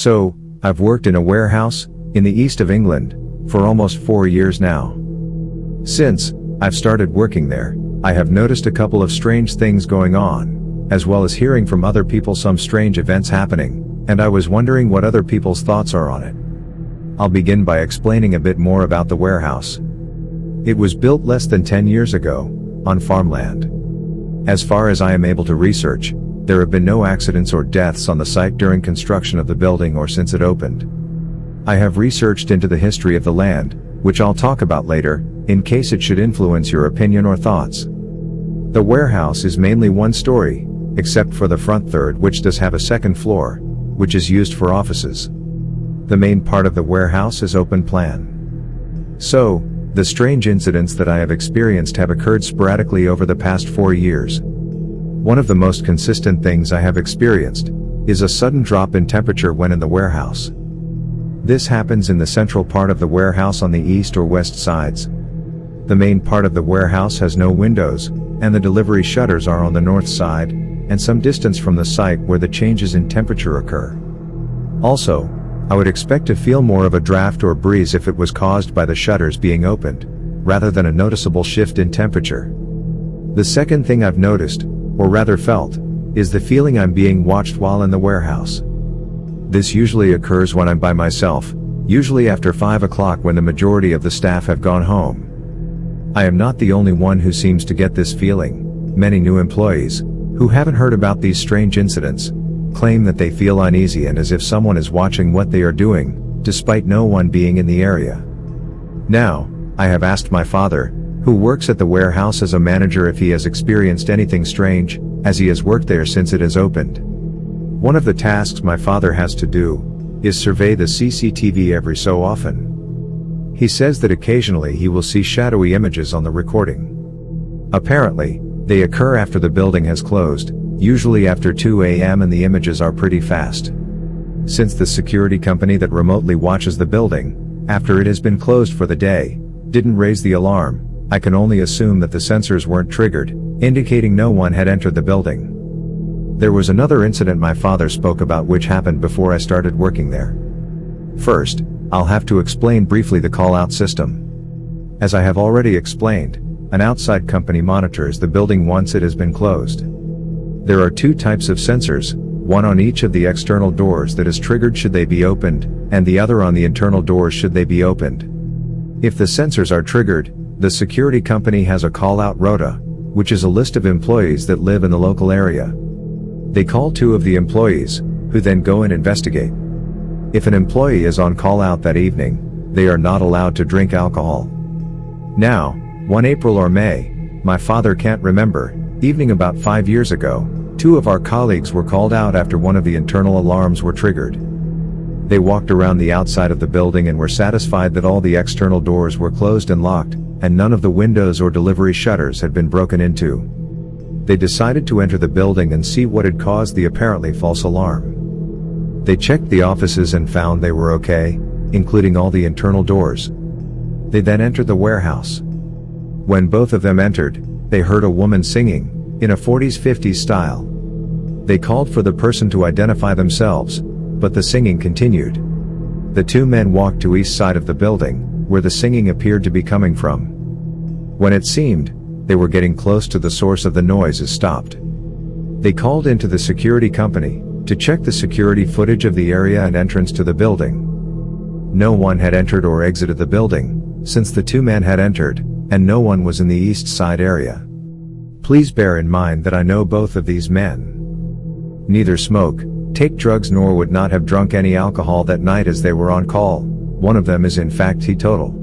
So, I've worked in a warehouse, in the east of England, for almost 4 years now. Since I've started working there, I have noticed a couple of strange things going on, as well as hearing from other people some strange events happening, and I was wondering what other people's thoughts are on it. I'll begin by explaining a bit more about the warehouse. It was built less than 10 years ago, on farmland. As far as I am able to research, there have been no accidents or deaths on the site during construction of the building or since it opened. I have researched into the history of the land, which I'll talk about later, in case it should influence your opinion or thoughts. The warehouse is mainly one story, except for the front third, which does have a second floor, which is used for offices. The main part of the warehouse is open plan. So, the strange incidents that I have experienced have occurred sporadically over the past 4 years. One of the most consistent things I have experienced is a sudden drop in temperature when in the warehouse. This happens in the central part of the warehouse on the east or west sides. The main part of the warehouse has no windows, and the delivery shutters are on the north side, and some distance from the site where the changes in temperature occur. Also, I would expect to feel more of a draft or breeze if it was caused by the shutters being opened, rather than a noticeable shift in temperature. The second thing I've noticed, or rather felt, is the feeling I'm being watched while in the warehouse. This usually occurs when I'm by myself, usually after 5 o'clock when the majority of the staff have gone home. I am not the only one who seems to get this feeling. Many new employees, who haven't heard about these strange incidents, claim that they feel uneasy and as if someone is watching what they are doing, despite no one being in the area. Now, I have asked my father, who works at the warehouse as a manager, if he has experienced anything strange, as he has worked there since it has opened. One of the tasks my father has to do is survey the CCTV every so often. He says that occasionally he will see shadowy images on the recording. Apparently, they occur after the building has closed, usually after 2 a.m., and the images are pretty fast. Since the security company that remotely watches the building, after it has been closed for the day, didn't raise the alarm, I can only assume that the sensors weren't triggered, indicating no one had entered the building. There was another incident my father spoke about which happened before I started working there. First, I'll have to explain briefly the call-out system. As I have already explained, an outside company monitors the building once it has been closed. There are 2 types of sensors, one on each of the external doors that is triggered should they be opened, and the other on the internal doors should they be opened. If the sensors are triggered, the security company has a call-out rota, which is a list of employees that live in the local area. They call 2 of the employees, who then go and investigate. If an employee is on call-out that evening, they are not allowed to drink alcohol. Now, one April or May, my father can't remember, evening about 5 years ago, 2 of our colleagues were called out after one of the internal alarms were triggered. They walked around the outside of the building and were satisfied that all the external doors were closed and locked, and none of the windows or delivery shutters had been broken into. They decided to enter the building and see what had caused the apparently false alarm. They checked the offices and found they were okay, including all the internal doors. They then entered the warehouse. When both of them entered, they heard a woman singing, in a 40s-50s style. They called for the person to identify themselves, but the singing continued. The 2 men walked to east side of the building, where the singing appeared to be coming from. When it seemed they were getting close to the source of the noises stopped. They called into the security company to check the security footage of the area and entrance to the building. No one had entered or exited the building, since the 2 men had entered, and no one was in the east side area. Please bear in mind that I know both of these men. Neither smoke, take drugs, nor would not have drunk any alcohol that night as they were on call. One of them is in fact teetotal.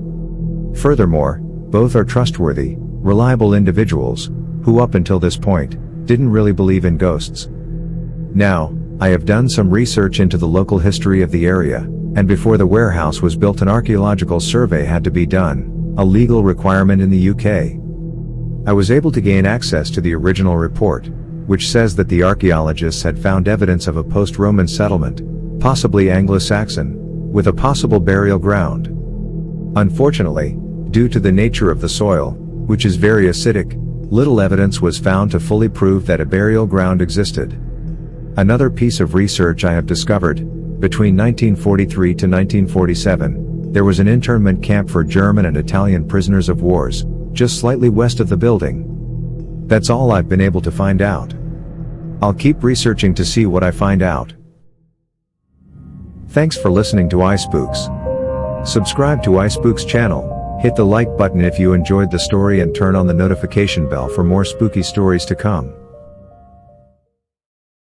Furthermore, both are trustworthy, reliable individuals, who up until this point, didn't really believe in ghosts. Now, I have done some research into the local history of the area, and before the warehouse was built an archaeological survey had to be done, a legal requirement in the UK. I was able to gain access to the original report, which says that the archaeologists had found evidence of a post-Roman settlement, possibly Anglo-Saxon, with a possible burial ground. Unfortunately, due to the nature of the soil, which is very acidic, little evidence was found to fully prove that a burial ground existed. Another piece of research I have discovered Between 1943 to 1947, there was an internment camp for German and Italian prisoners of wars, just slightly west of the building. That's all I've been able to find out. I'll keep researching to see what I find out. Thanks for listening to iSpooks. Subscribe to iSpooks channel, hit the like button if you enjoyed the story and turn on the notification bell for more spooky stories to come.